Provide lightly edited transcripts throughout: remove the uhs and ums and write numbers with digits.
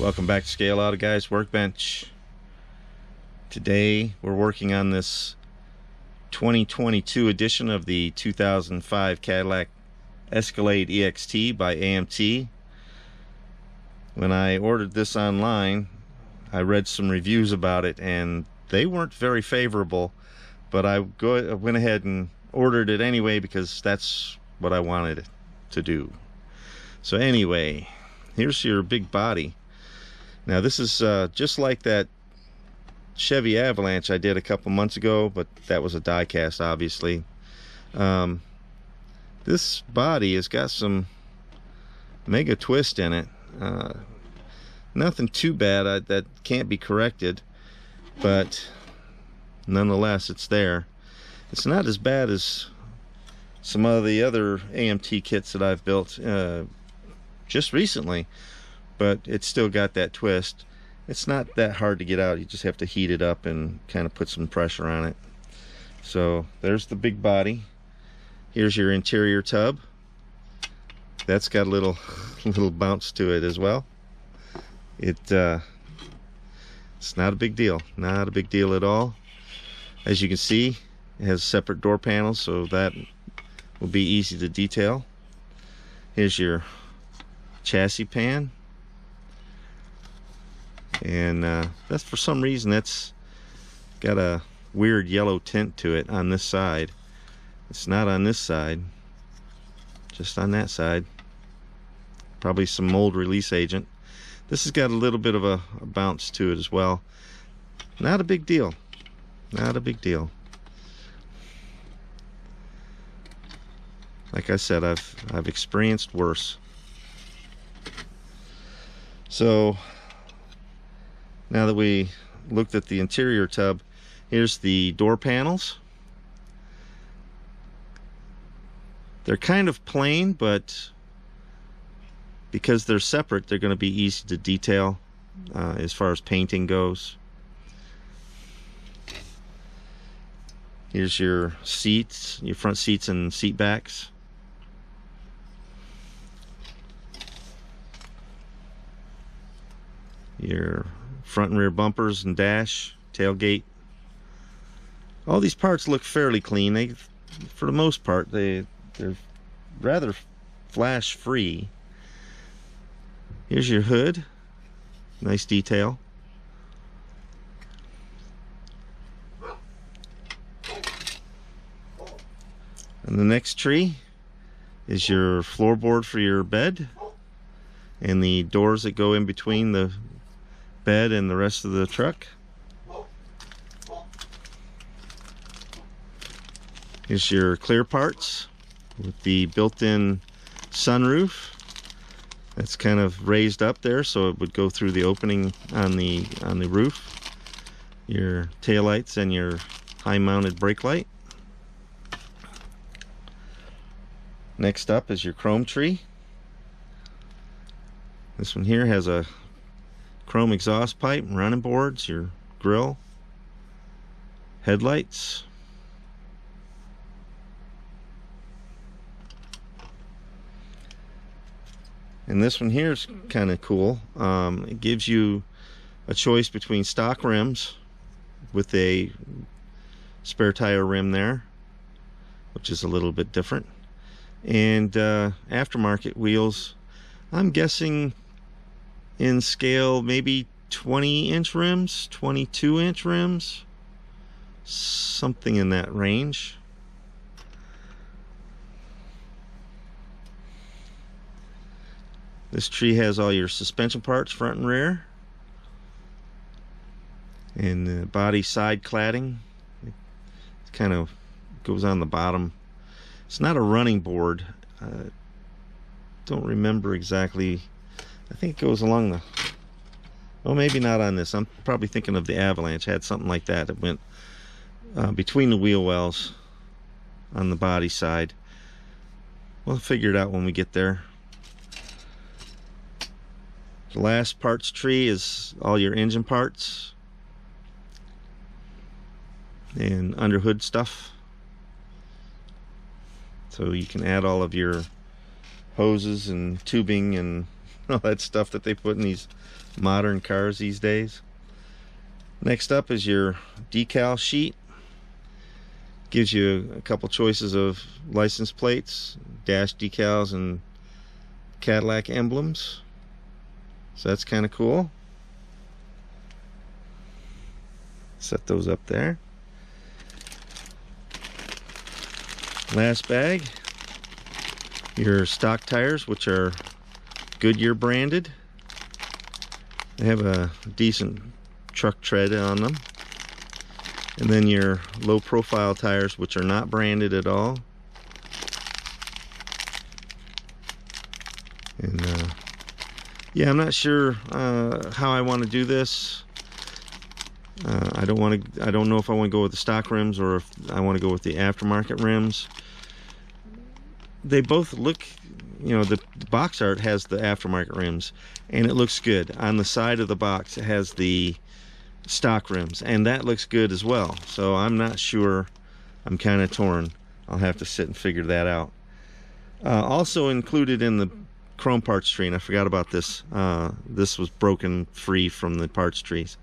Welcome back to Scale Auto Guys Workbench. Today we're working on this 2022 edition of the 2005 Cadillac Escalade EXT by AMT. When I ordered this online, I read some reviews about it and they weren't very favorable, but I went ahead and ordered it anyway because that's what I wanted it to do. So anyway, here's your big body. Now this is just like that Chevy Avalanche I did a couple months ago, but that was a die cast, obviously. This body has got some mega twist in it. Nothing too bad that can't be corrected, but nonetheless it's there. It's not as bad as some of the other AMT kits that I've built just recently, but it's still got that twist. It's not that hard to get out. You just have to heat it up and kind of put some pressure on it. So there's the big body. Here's your interior tub. That's got a little bounce to it as well. It's not a big deal. Not a big deal at all. As you can see, it has separate door panels, so that will be easy to detail. Here's your chassis pan. And that's, for some reason, that's got a weird yellow tint to it on this side. It's not on this side, just on that side. Probably some mold release agent. This has got a little bit of a bounce to it as well. Not a big deal. Not a big deal. Like I said, I've experienced worse. So now that we looked at the interior tub, here's the door panels. They're kind of plain, but because they're separate, they're going to be easy to detail as far as painting goes. Here's your seats, your front seats and seat backs. Your front and rear bumpers and dash, tailgate. All these parts look fairly clean. For the most part, they're rather flash free. Here's your hood, nice detail. And the next tree is your floorboard for your bed and the doors that go in between the bed and the rest of the truck. Here's your clear parts with the built-in sunroof. That's kind of raised up there so it would go through the opening on the roof. Your taillights and your high-mounted brake light. Next up is your chrome tree. This one here has a chrome exhaust pipe, running boards, your grill, headlights. And this one here is kind of cool. It gives you a choice between stock rims with a spare tire rim there, which is a little bit different, and aftermarket wheels. I'm guessing in scale maybe 20-inch rims, 22-inch rims, something in that range. This tree has all your suspension parts, front and rear, and the body side cladding. It kind of goes on the bottom. It's not a running board. Don't remember exactly. I think it goes along the, well, maybe not on this. I'm probably thinking of the Avalanche. Had something like that. It went between the wheel wells on the body side. We'll figure it out when we get there. The last parts tree is all your engine parts and under hood stuff. So you can add all of your hoses and tubing and all that stuff that they put in these modern cars these days. Next up is your decal sheet. Gives you a couple choices of license plates, dash decals, and Cadillac emblems. So that's kind of cool. Set those up there. Last bag, your stock tires, which are Goodyear branded. They have a decent truck tread on them. And then your low profile tires, which are not branded at all. And yeah, I'm not sure how I want to do this. I don't know if I want to go with the stock rims or if I want to go with the aftermarket rims. They both look, you know, the box art has the aftermarket rims and it looks good. On the side of the box it has the stock rims and that looks good as well. So I'm not sure. I'm kind of torn. I'll have to sit and figure that out. Also included in the chrome parts tree, and I forgot about this, this was broken free from the parts trees,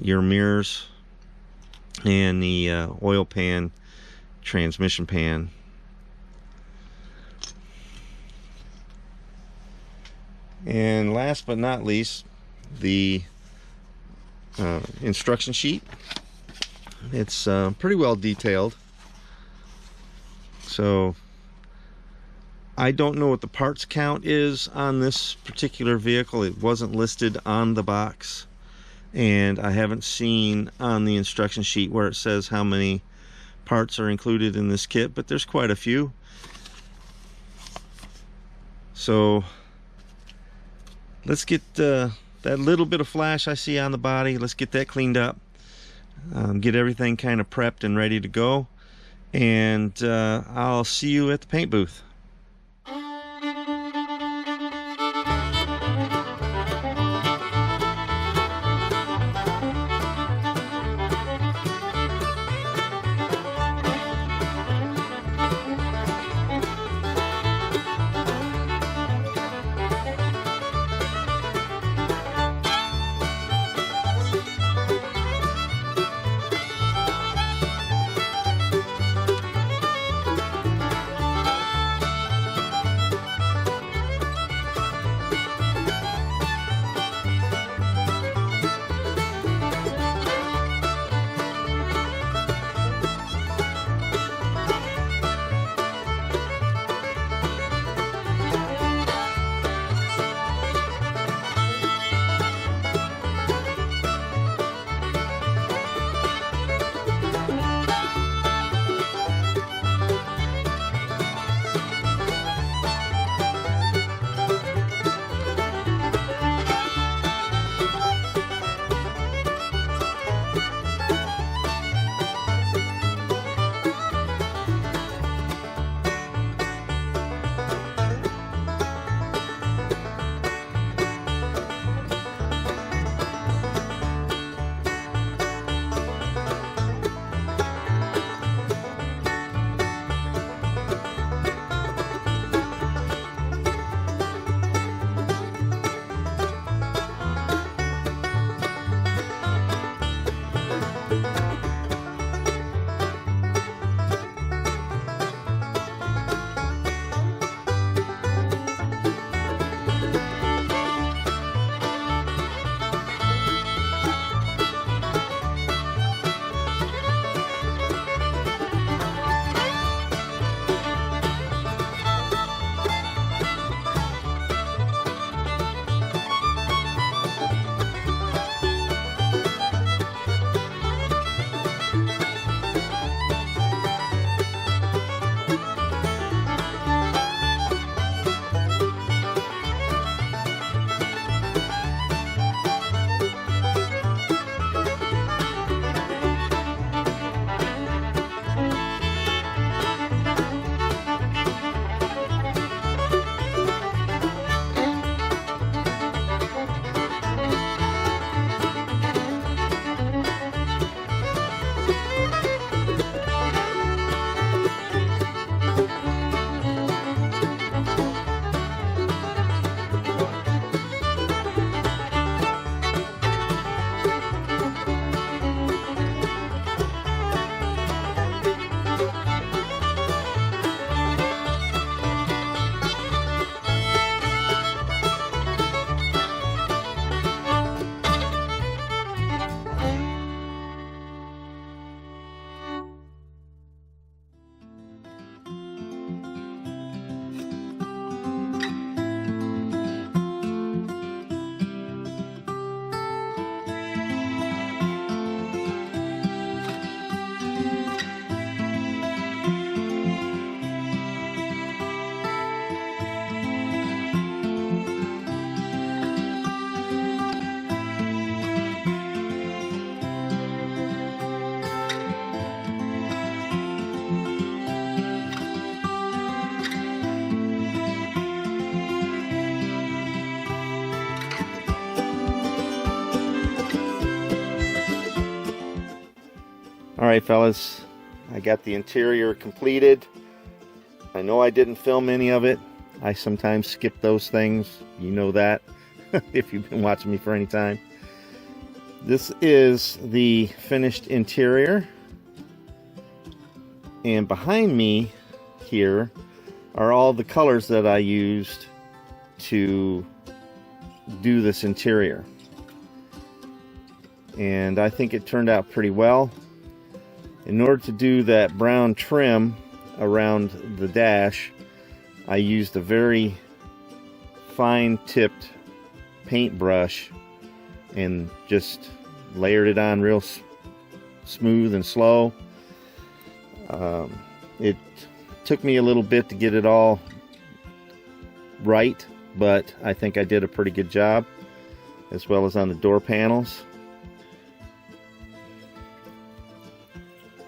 your mirrors and the oil pan, transmission pan. And last but not least, the instruction sheet. It's pretty well detailed. So I don't know what the parts count is on this particular vehicle. It wasn't listed on the box, and I haven't seen on the instruction sheet where it says how many parts are included in this kit, but there's quite a few. So let's get that little bit of flash I see on the body, let's get that cleaned up, get everything kind of prepped and ready to go, and I'll see you at the paint booth. Alright fellas, I got the interior completed. I know I didn't film any of it. I sometimes skip those things. You know that if you've been watching me for any time. This is the finished interior. And behind me here are all the colors that I used to do this interior. And I think it turned out pretty well. In order to do that brown trim around the dash, I used a very fine tipped paintbrush and just layered it on real smooth and slow. It took me a little bit to get it all right, but I think I did a pretty good job, as well as on the door panels.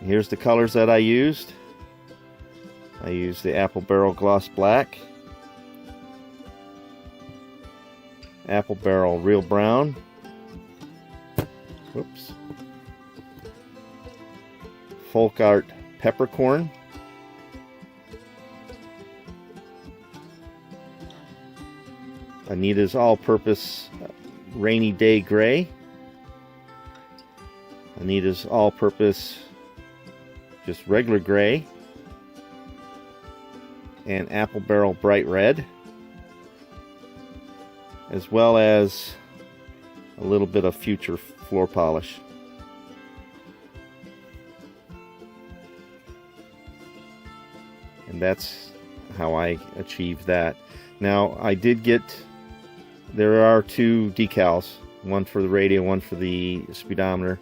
Here's the colors that I used. I used the Apple Barrel Gloss Black, Apple Barrel Real Brown, whoops, Folk Art Peppercorn, Anita's All-Purpose Rainy Day Gray, Anita's All-Purpose just regular gray, and Apple Barrel Bright Red, as well as a little bit of Future floor polish. And that's how I achieved that. Now I did get, there are two decals, one for the radio, one for the speedometer,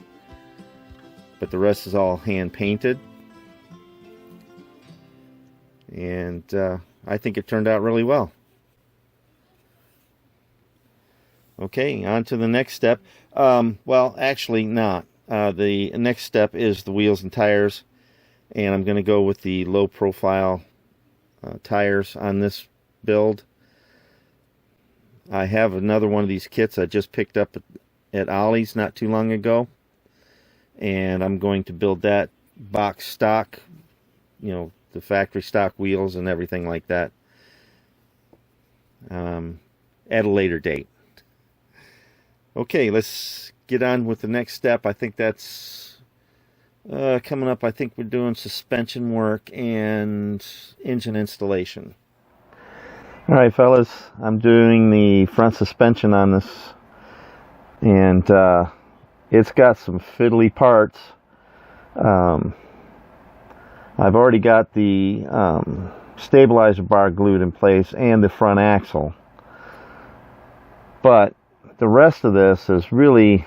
but the rest is all hand painted. And I think it turned out really well. Okay, on to the next step. Well, actually not. The next step is the wheels and tires, and I'm going to go with the low profile tires on this build. I have another one of these kits I just picked up at Ollie's not too long ago, and I'm going to build that box stock, you know, the factory stock wheels and everything like that at a later date. Okay, let's get on with the next step. I think that's coming up. I think we're doing suspension work and engine installation. Alright fellas, I'm doing the front suspension on this, and it's got some fiddly parts. I've already got the stabilizer bar glued in place and the front axle, but the rest of this is really,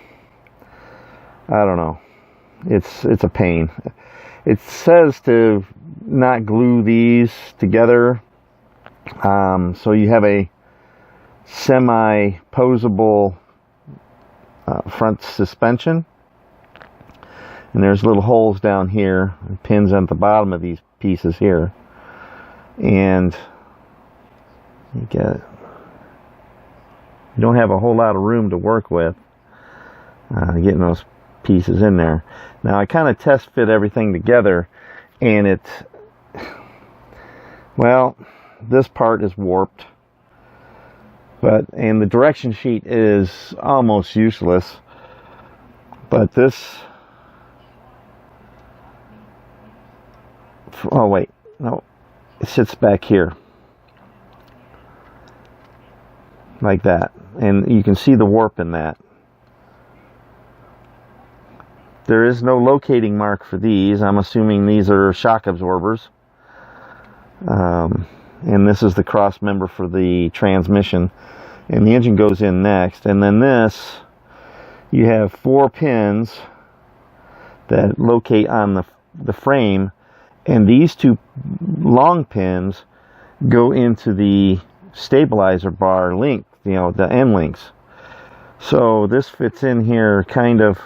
I don't know, it's a pain. It says to not glue these together, so you have a semi-posable front suspension. And there's little holes down here, and pins at the bottom of these pieces here. And you don't have a whole lot of room to work with getting those pieces in there. Now I kind of test fit everything together, and well, this part is warped, and the direction sheet is almost useless. But this, oh wait, no, it sits back here like that, and you can see the warp in that. There is no locating mark for these. I'm assuming these are shock absorbers, and this is the cross member for the transmission, and the engine goes in next. And then this, you have 4 pins that locate on the frame, and these 2 long pins go into the stabilizer bar link, you know, the end links. So this fits in here kind of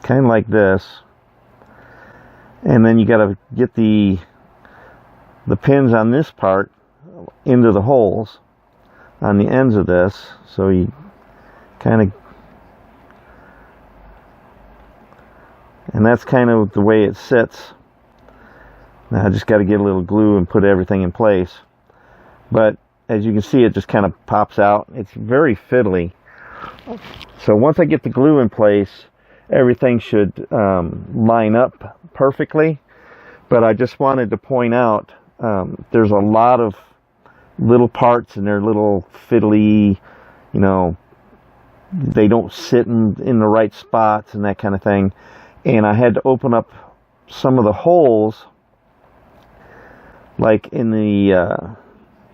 like this, and then you got to get the pins on this part into the holes on the ends of this, so you kind of And that's kind of the way it sits. Now I just got to get a little glue and put everything in place. But as you can see, it just kind of pops out. It's very fiddly. So once I get the glue in place, everything should line up perfectly. But I just wanted to point out, there's a lot of little parts and they're little fiddly, you know, they don't sit in the right spots and that kind of thing. And I had to open up some of the holes, like in the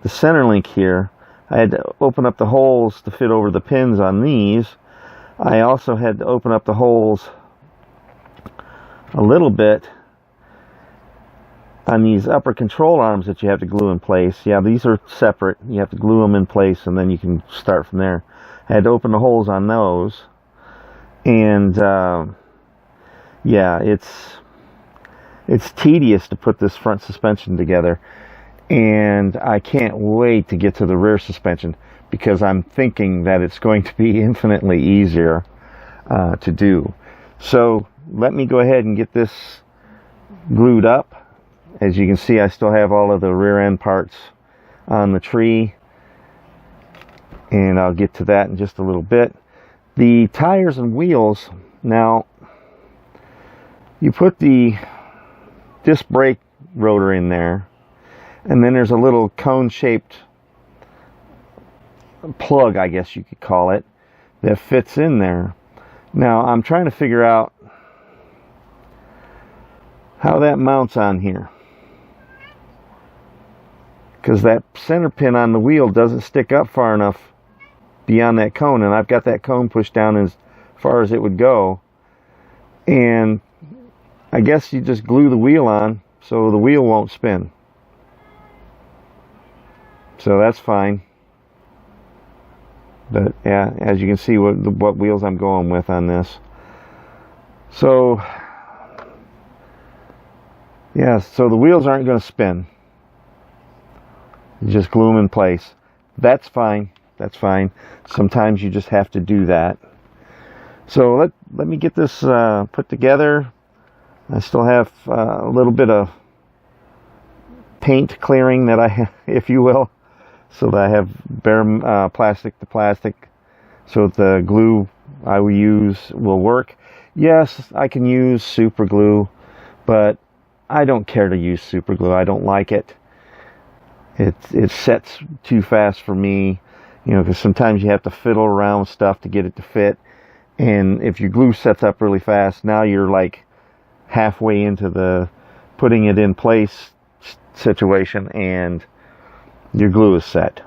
center link here. I had to open up the holes to fit over the pins on these. I also had to open up the holes a little bit on these upper control arms that you have to glue in place. Yeah, these are separate. You have to glue them in place and then you can start from there. I had to open the holes on those. And yeah, it's tedious to put this front suspension together. And I can't wait to get to the rear suspension, because I'm thinking that it's going to be infinitely easier to do. So let me go ahead and get this glued up. As you can see, I still have all of the rear end parts on the tree, and I'll get to that in just a little bit. The tires and wheels, now you put the disc brake rotor in there, and then there's a little cone-shaped plug, I guess you could call it, that fits in there. Now I'm trying to figure out how that mounts on here, because that center pin on the wheel doesn't stick up far enough beyond that cone, and I've got that cone pushed down as far as it would go. And I guess you just glue the wheel on so the wheel won't spin. So that's fine. But yeah, as you can see what wheels I'm going with on this. So yeah, so the wheels aren't going to spin. You just glue them in place. That's fine. That's fine. Sometimes you just have to do that. So let me get this put together. I still have a little bit of paint clearing that I have, if you will, so that I have bare plastic to plastic, so the glue I will use will work. Yes, I can use super glue, but I don't care to use super glue. I don't like it. It sets too fast for me, you know, because sometimes you have to fiddle around with stuff to get it to fit. And if your glue sets up really fast, now you're like halfway into the putting it in place situation and your glue is set.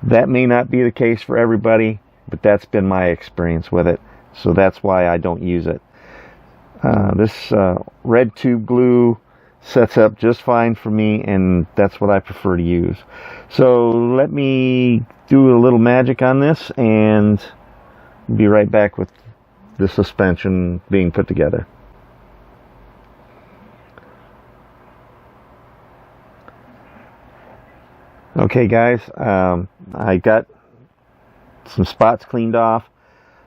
That may not be the case for everybody, but that's been my experience with it. So that's why I don't use it. This red tube glue sets up just fine for me, and that's what I prefer to use. So let me do a little magic on this and be right back with the suspension being put together. Okay guys, I got some spots cleaned off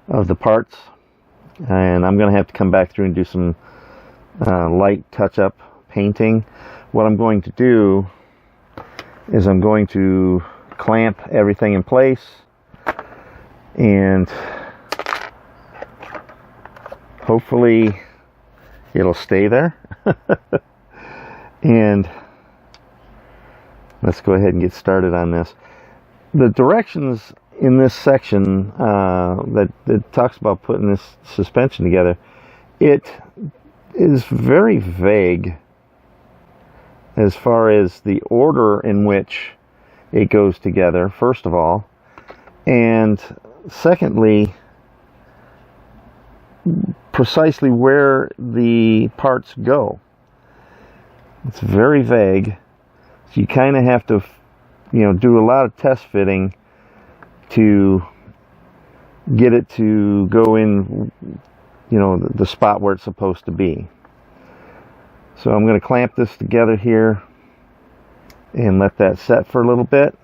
of the parts, and I'm going to have to come back through and do some light touch-up painting. What I'm going to do is I'm going to clamp everything in place, and hopefully it'll stay there. And let's go ahead and get started on this. The directions in this section that talks about putting this suspension together, it is very vague as far as the order in which it goes together, first of all, and secondly, precisely where the parts go. It's very vague. So you kind of have to, you know, do a lot of test fitting to get it to go in, you know, the spot where it's supposed to be. So I'm going to clamp this together here and let that set for a little bit.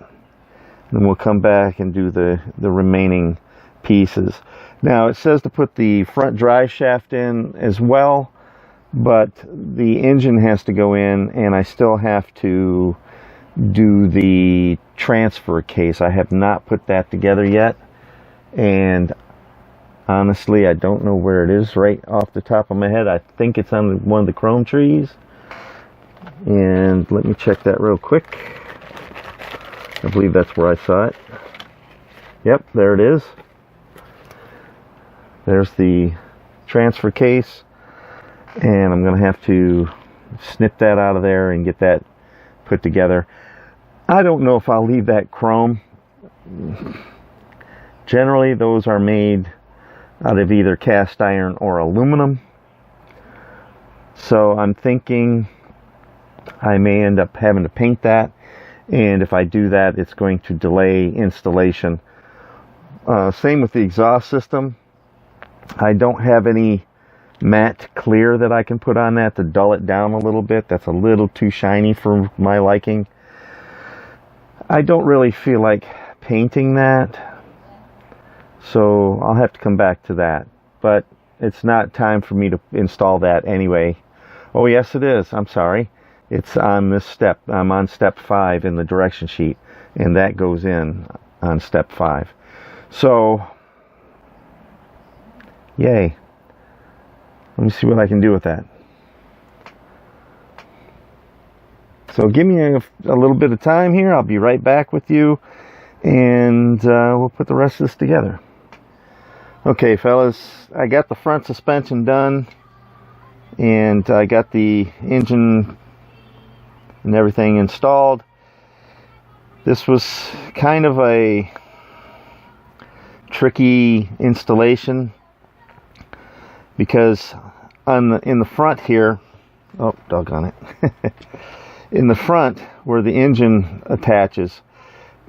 Then we'll come back and do the remaining pieces. Now it says to put the front drive shaft in as well, but the engine has to go in, and I still have to do the transfer case. I have not put that together yet, and honestly I don't know where it is right off the top of my head. I think it's on one of the chrome trees, and let me check that real quick. I believe that's where I saw it. Yep, there it is. There's the transfer case, and I'm going to have to snip that out of there and get that put together. I don't know if I'll leave that chrome. Generally, those are made out of either cast iron or aluminum. So I'm thinking I may end up having to paint that, and if I do that, it's going to delay installation. Same with the exhaust system. I don't have any matte clear that I can put on that to dull it down a little bit. That's a little too shiny for my liking. I don't really feel like painting that, so I'll have to come back to that. But it's not time for me to install that anyway. Oh yes it is, I'm sorry. It's on this step. I'm on step 5 in the direction sheet, and that goes in on step 5. So, yay. Let me see what I can do with that. So give me a little bit of time here. I'll be right back with you, and we'll put the rest of this together. Okay, fellas, I got the front suspension done, and I got the engine and everything installed. This was kind of a tricky installation because in the front here, oh doggone it, in the front where the engine attaches,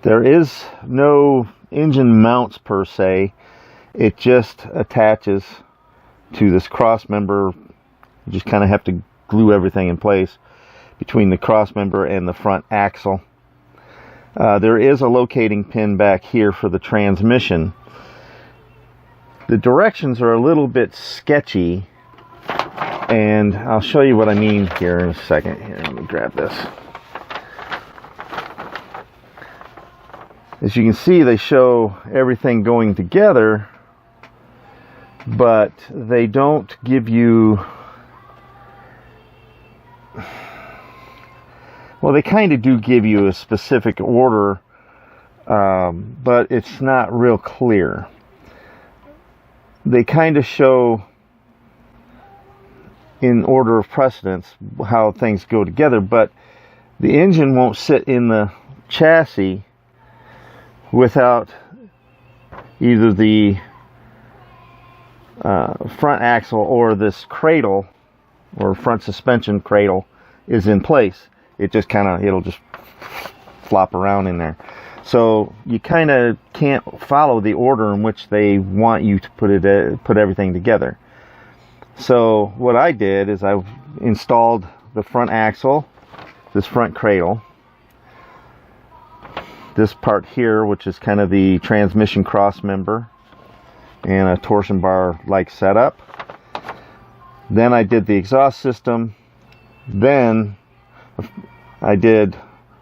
there is no engine mounts per se. It just attaches to this cross member. You just kind of have to glue everything in place between the cross member and the front axle. There is a locating pin back here for the transmission. The directions are a little bit sketchy, and I'll show you what I mean here in a second. Here, let me grab this. As you can see, they show everything going together, but they don't give you, well, they kind of do give you a specific order, but it's not real clear. They kind of show in order of precedence how things go together, but the engine won't sit in the chassis without either the front axle or this cradle or front suspension cradle is in place. It just it'll just flop around in there. So you kind of can't follow the order in which they want you to put everything together. So what I did is I installed the front axle, this front cradle, this part here, which is kind of the transmission cross member, and a torsion bar like setup. Then I did the exhaust system. Then I did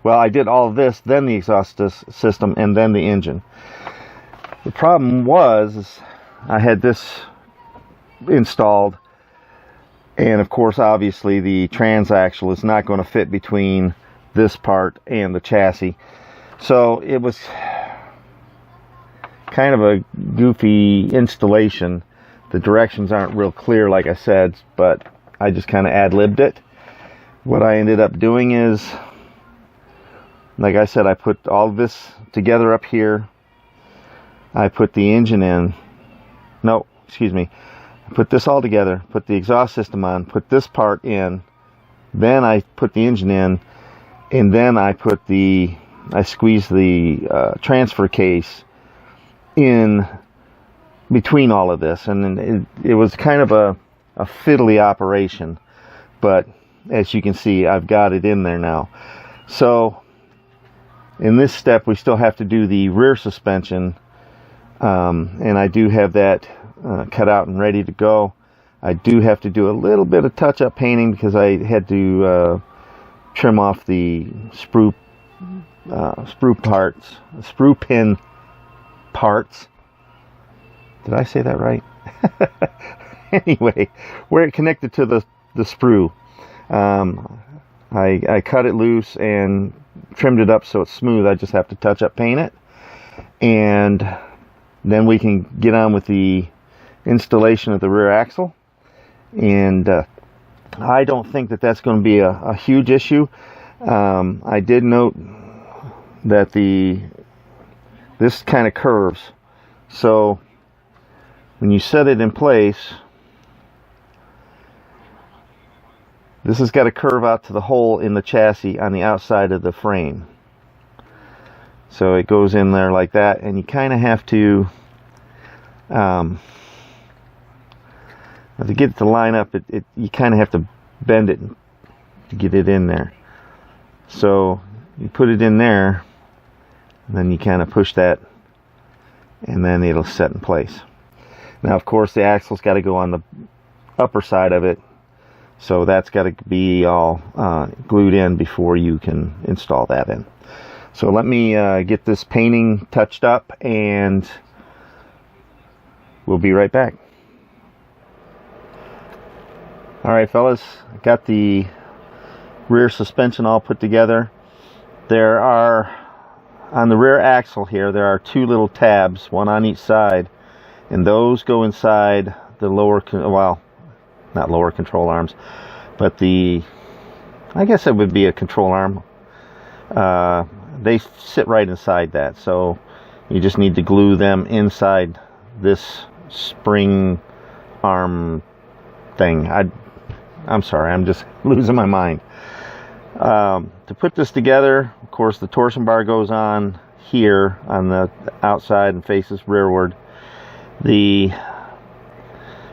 all of this, then the exhaust system, and then the engine. The problem was I had this installed, and of course obviously the transaxle is not going to fit between this part and the chassis. So it was kind of a goofy installation. The directions aren't real clear, like I said, but I just kind of ad-libbed it. What I ended up doing is, like I said, I put all this together up here. I put the engine in. No, excuse me. I put this all together, put the exhaust system on, put this part in. Then I put the engine in, and then I squeezed the transfer case in between all of this. And it was kind of a fiddly operation. But as you can see, I've got it in there now. So in this step, we still have to do the rear suspension And I do have that cut out and ready to go. I do have to do a little bit of touch-up painting because I had to trim off the sprue pin parts. Did I say that right? Anyway, where it connected to the sprue, I cut it loose and trimmed it up so it's smooth. I just have to touch up paint it, and then we can get on with the installation of the rear axle. And I don't think that that's going to be a huge issue. I did note that this kind of curves, so when you set it in place, this has got to curve out to the hole in the chassis on the outside of the frame. So it goes in there like that, and you kind of have to get it to line up. You kind of have to bend it to get it in there. So you put it in there, and then you kind of push that, and then it'll set in place. Now, of course, the axle's got to go on the upper side of it, so that's got to be all glued in before you can install that in. So let me get this painting touched up, and we'll be right back. Alright, fellas, I got the rear suspension all put together. There are, on the rear axle here, there are two little tabs, one on each side, and those go inside the lower, well, not lower control arms, but I guess it would be a control arm. They sit right inside that, so you just need to glue them inside this spring arm thing. I'm sorry, I'm just losing my mind. To put this together, of course, the torsion bar goes on here on the outside and faces rearward. The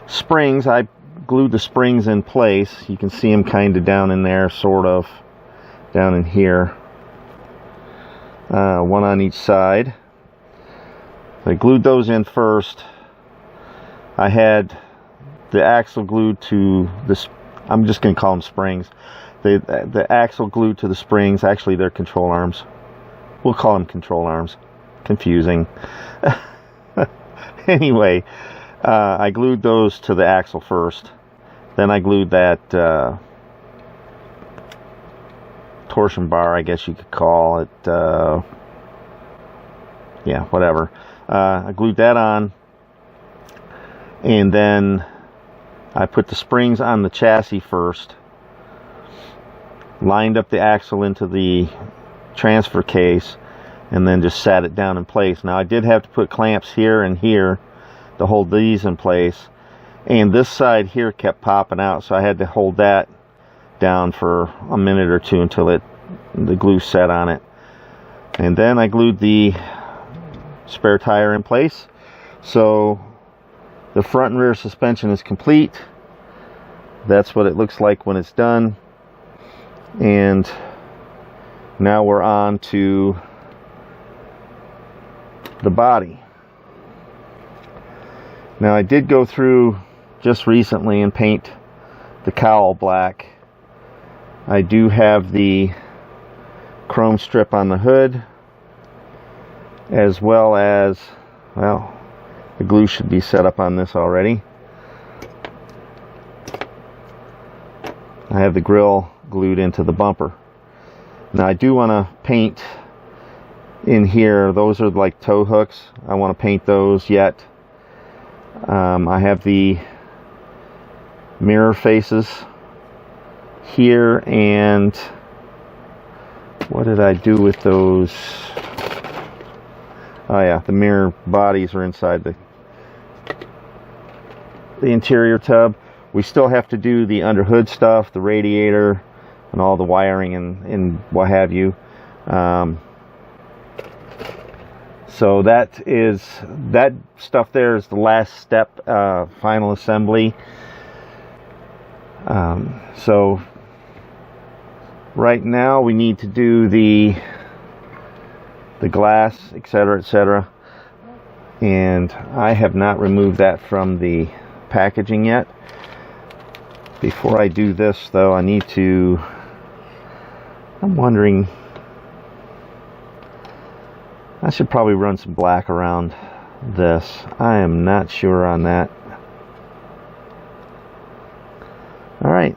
springs, I glued the springs in place. You can see them kind of down in there, sort of down in here. One on each side. I glued those in first. I had the axle glued to this. I'm just going to call them springs. The axle glued to the springs. Actually, they're control arms. We'll call them control arms. Confusing. Anyway, I glued those to the axle first. Then I glued that torsion bar, I guess you could call it. Yeah, whatever. I glued that on. And then I put the springs on the chassis first, lined up the axle into the transfer case, and then just sat it down in place. Now, I did have to put clamps here and here to hold these in place, and this side here kept popping out, so I had to hold that down for a minute or two until the glue set on it. And then I glued the spare tire in place. So the front and rear suspension is complete. That's what it looks like when it's done. And now we're on to the body. Now, I did go through just recently and paint the cowl black. I do have the chrome strip on the hood, as well as, well, the glue should be set up on this already. I have the grill glued into the bumper. Now, I do want to paint in here. Those are like tow hooks. I want to paint those yet. I have the mirror faces here, and what did I do with those? Oh yeah, the mirror bodies are inside the interior tub. We still have to do the underhood stuff, the radiator, and all the wiring and what have you. So that stuff there is the last step, final assembly. So right now we need to do the glass, etc., etc. and I have not removed that from the packaging yet. Before I do this though, I need to, I'm wondering, I should probably run some black around this. I am not sure on that. Alright,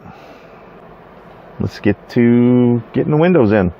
let's get to getting the windows in.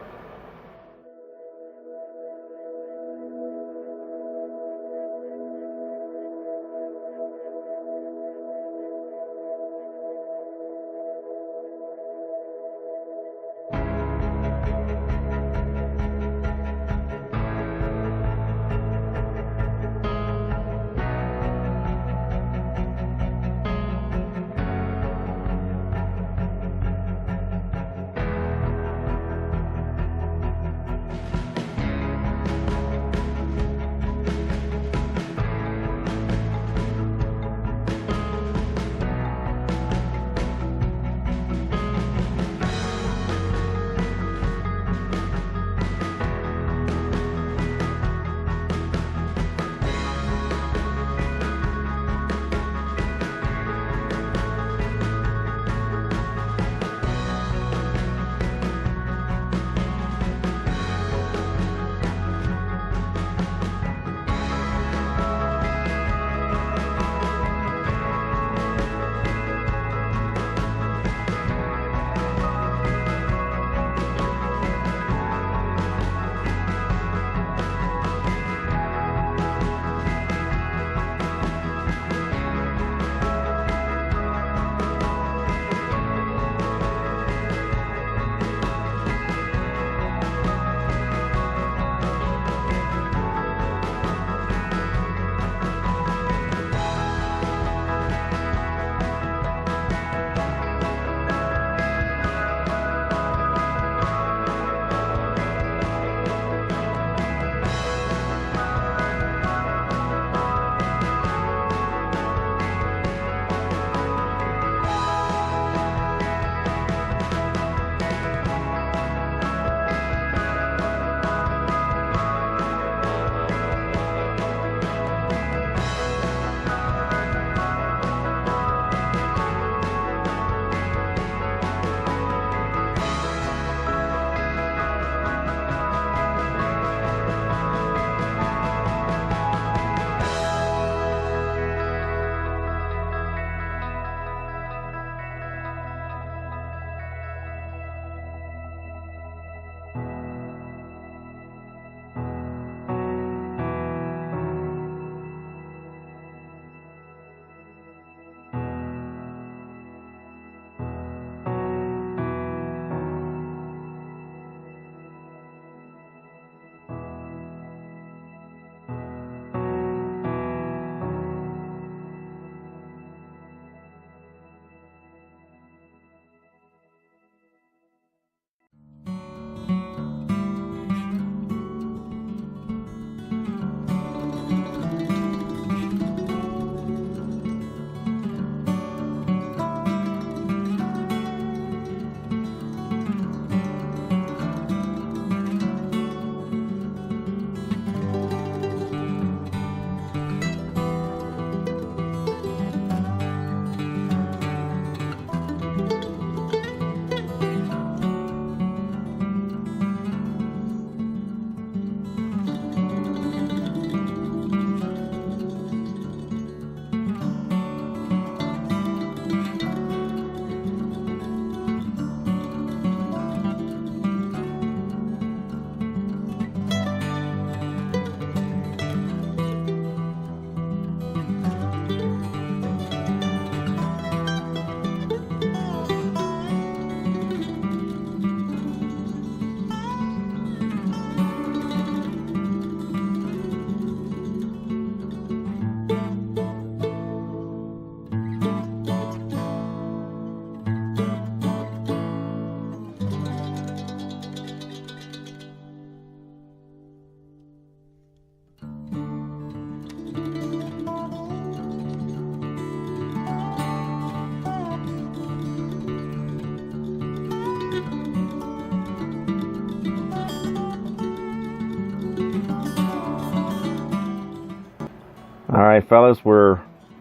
Alright fellas, we're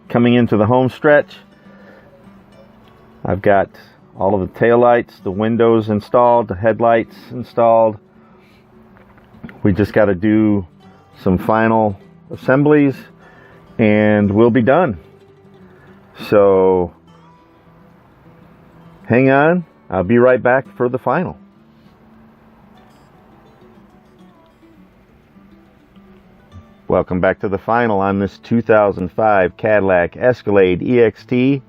coming into the home stretch. I've got all of the taillights, the windows installed, the headlights installed. We just got to do some final assemblies and we'll be done. So hang on, I'll be right back for the final. Welcome back to the final on this 2005 Cadillac Escalade EXT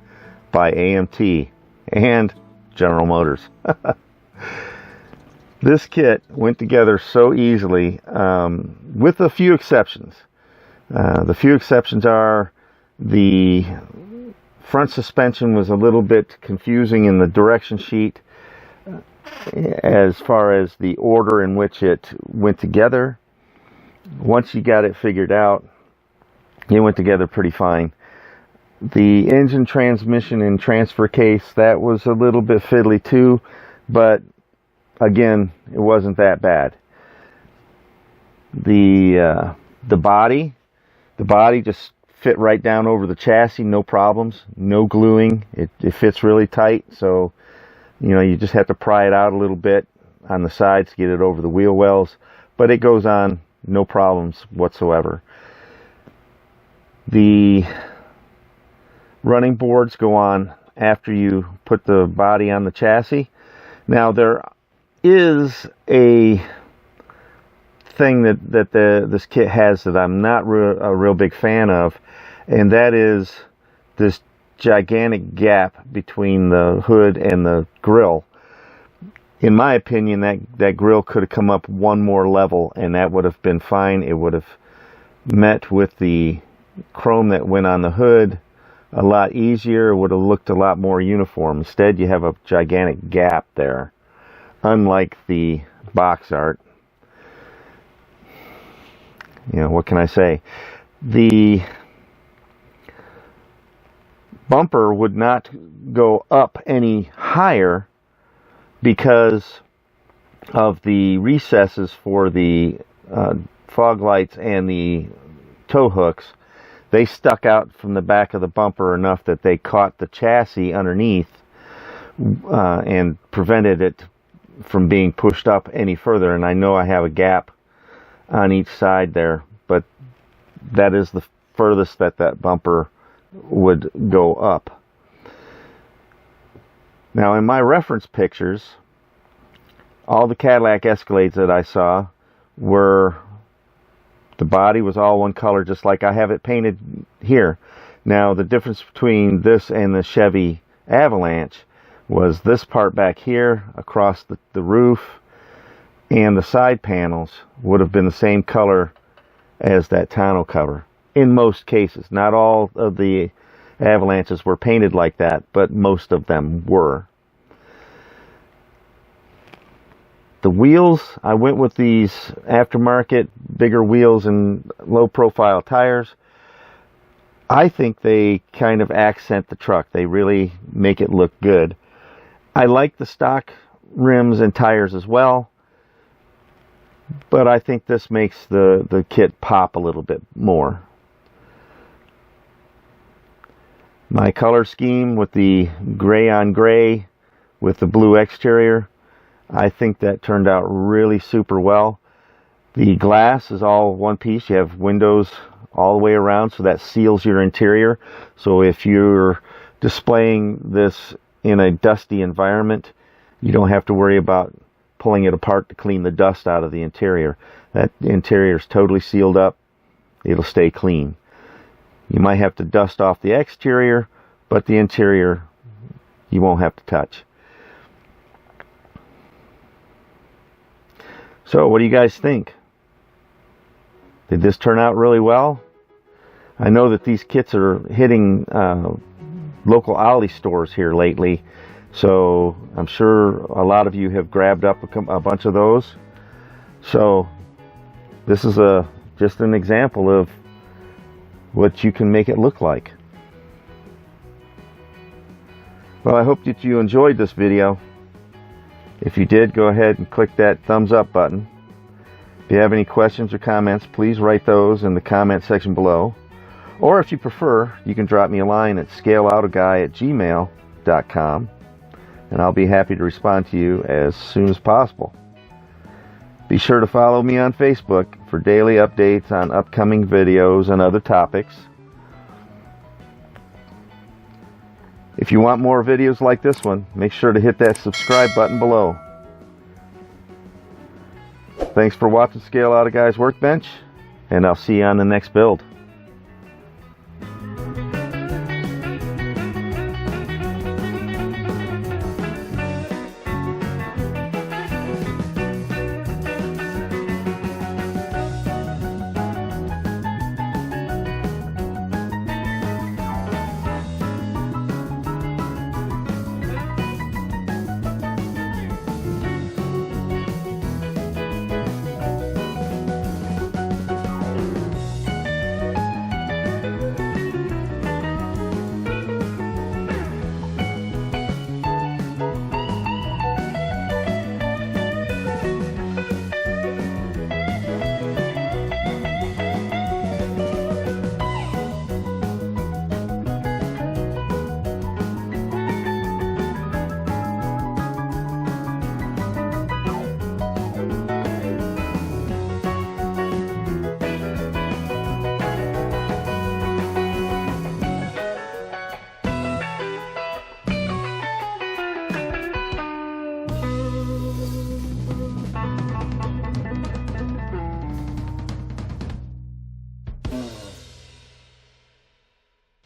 by AMT and General Motors. This kit went together so easily, with a few exceptions. The few exceptions are the front suspension was a little bit confusing in the direction sheet as far as the order in which it went together. Once you got it figured out, it went together pretty fine. The engine, transmission, and transfer case, that was a little bit fiddly too, but again, it wasn't that bad. The body just fit right down over the chassis, no problems, no gluing. It fits really tight, so you know, you just have to pry it out a little bit on the sides to get it over the wheel wells, but it goes on no problems whatsoever. The running boards go on after you put the body on the chassis. Now there is a thing that this kit has that I'm not a real big fan of, and that is this gigantic gap between the hood and the grille. In my opinion, that grille could have come up one more level and that would have been fine. It would have met with the chrome that went on the hood a lot easier. It would have looked a lot more uniform. Instead, you have a gigantic gap there, unlike the box art. You know, what can I say? The bumper would not go up any higher because of the recesses for the fog lights and the tow hooks. They stuck out from the back of the bumper enough that they caught the chassis underneath and prevented it from being pushed up any further. And I know I have a gap on each side there, but that is the furthest that bumper would go up. Now, in my reference pictures, all the Cadillac Escalades that I saw were, the body was all one color, just like I have it painted here. Now, the difference between this and the Chevy Avalanche was this part back here across the roof and the side panels would have been the same color as that tonneau cover. In most cases, not all of the Avalanches were painted like that, but most of them were. The wheels, I went with these aftermarket bigger wheels and low profile tires. I think they kind of accent the truck. They really make it look good. I like the stock rims and tires as well, but I think this makes the kit pop a little bit more. My color scheme with the gray on gray with the blue exterior, I think that turned out really super well. The glass is all one piece. You have windows all the way around, so that seals your interior. So if you're displaying this in a dusty environment, you don't have to worry about pulling it apart to clean the dust out of the interior. That interior is totally sealed up. It'll stay clean. You might have to dust off the exterior, but the interior you won't have to touch. So what do you guys think? Did this turn out really well? I know that these kits are hitting local Aldi stores here lately, so I'm sure a lot of you have grabbed up a bunch of those. So this is just an example of what you can make it look like. Well, I hope that you enjoyed this video. If you did, go ahead and click that thumbs up button. If you have any questions or comments, please write those in the comment section below. Or if you prefer, you can drop me a line at scaleoutaguy@gmail.com, and I'll be happy to respond to you as soon as possible. Be sure to follow me on Facebook for daily updates on upcoming videos and other topics. If you want more videos like this one, make sure to hit that subscribe button below. Thanks for watching Scale Out a Guy's Workbench, and I'll see you on the next build.